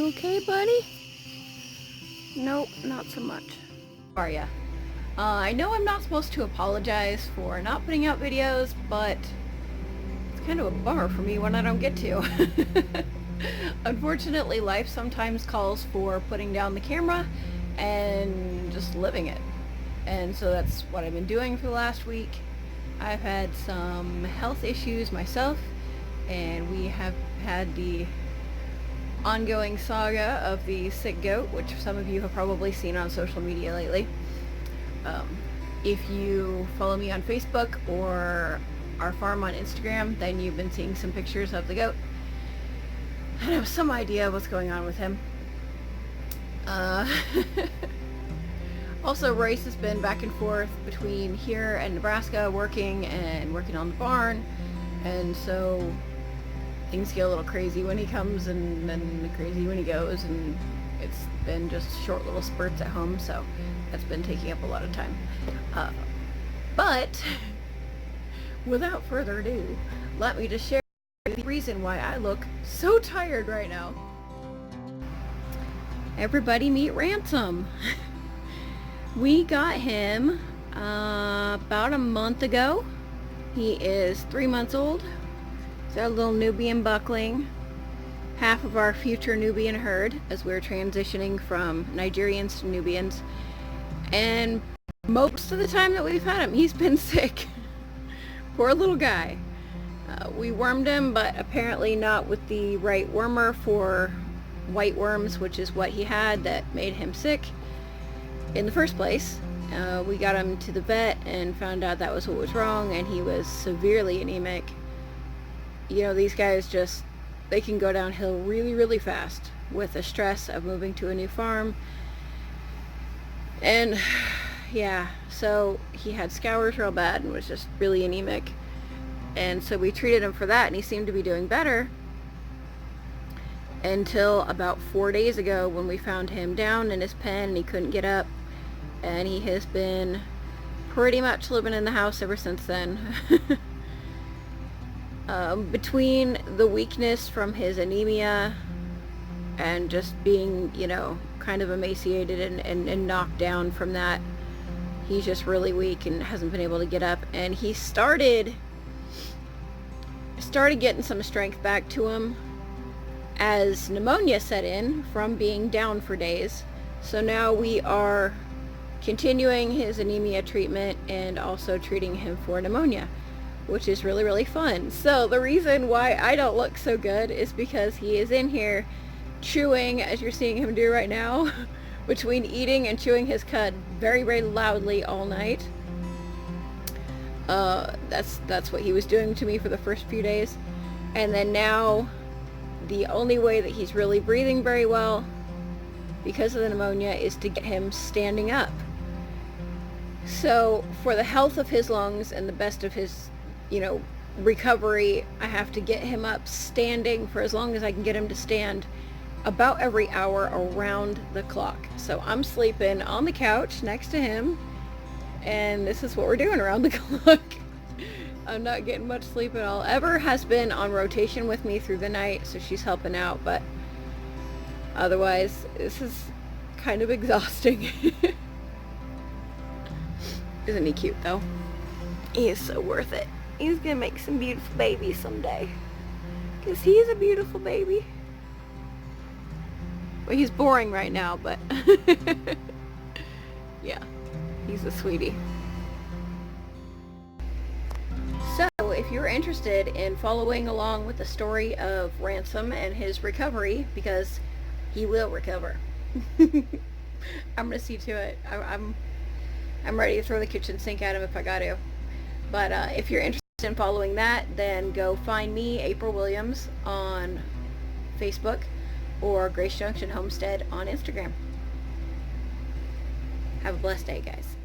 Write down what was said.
You okay, buddy? Nope, not so much. How are ya? I know I'm not supposed to apologize for not putting out videos, but it's kind of a bummer for me when I don't get to. Unfortunately, life sometimes calls for putting down the camera and just living it. And so that's what I've been doing for the last week. I've had some health issues myself, and we have had the ongoing saga of the sick goat, which some of you have probably seen on social media lately. If you follow me on Facebook or our farm on Instagram, then you've been seeing some pictures of the goat and have some idea what's going on with him. Also, Royce has been back and forth between here and Nebraska working on the barn, and so things get a little crazy when he comes and then crazy when he goes, and it's been just short little spurts at home, so that's been taking up a lot of time. But without further ado, let me just share the reason why I look so tired right now. Everybody meet Ransom. We got him about a month ago. He is 3 months old. He's our little Nubian buckling, half of our future Nubian herd as we're transitioning from Nigerians to Nubians. And most of the time that we've had him, he's been sick. Poor little guy. We wormed him, but apparently not with the right wormer for white worms, which is what he had that made him sick in the first place. We got him to the vet and found out that was what was wrong, and he was severely anemic. You know, these guys just, they can go downhill really, really fast with the stress of moving to a new farm. And yeah, so he had scours real bad and was just really anemic. And so we treated him for that, and he seemed to be doing better until about 4 days ago when we found him down in his pen and he couldn't get up. And he has been pretty much living in the house ever since then. Between the weakness from his anemia and just being, you know, kind of emaciated and knocked down from that, he's just really weak and hasn't been able to get up. And he started getting some strength back to him as pneumonia set in from being down for days. So now we are continuing his anemia treatment and also treating him for pneumonia, which is really, really fun. So the reason why I don't look so good is because he is in here chewing, as you're seeing him do right now, between eating and chewing his cud very, very loudly all night. That's what he was doing to me for the first few days. And then now the only way that he's really breathing very well because of the pneumonia is to get him standing up. So for the health of his lungs and the best of his, you know, recovery, I have to get him up standing for as long as I can get him to stand about every hour around the clock. So I'm sleeping on the couch next to him, and this is what we're doing around the clock. I'm not getting much sleep at all. Ever has been on rotation with me through the night, so she's helping out, but otherwise this is kind of exhausting. Isn't he cute though? He is so worth it. He's gonna make some beautiful babies someday, because he is a beautiful baby. Well, he's boring right now, but yeah, he's a sweetie. So if you're interested in following along with the story of Ransom and his recovery, because he will recover, I'm gonna see to it. I'm ready to throw the kitchen sink at him if I got to. But if you're interested in following that, then go find me, April Williams, on Facebook, or Grace Junction Homestead on Instagram. Have a blessed day, guys.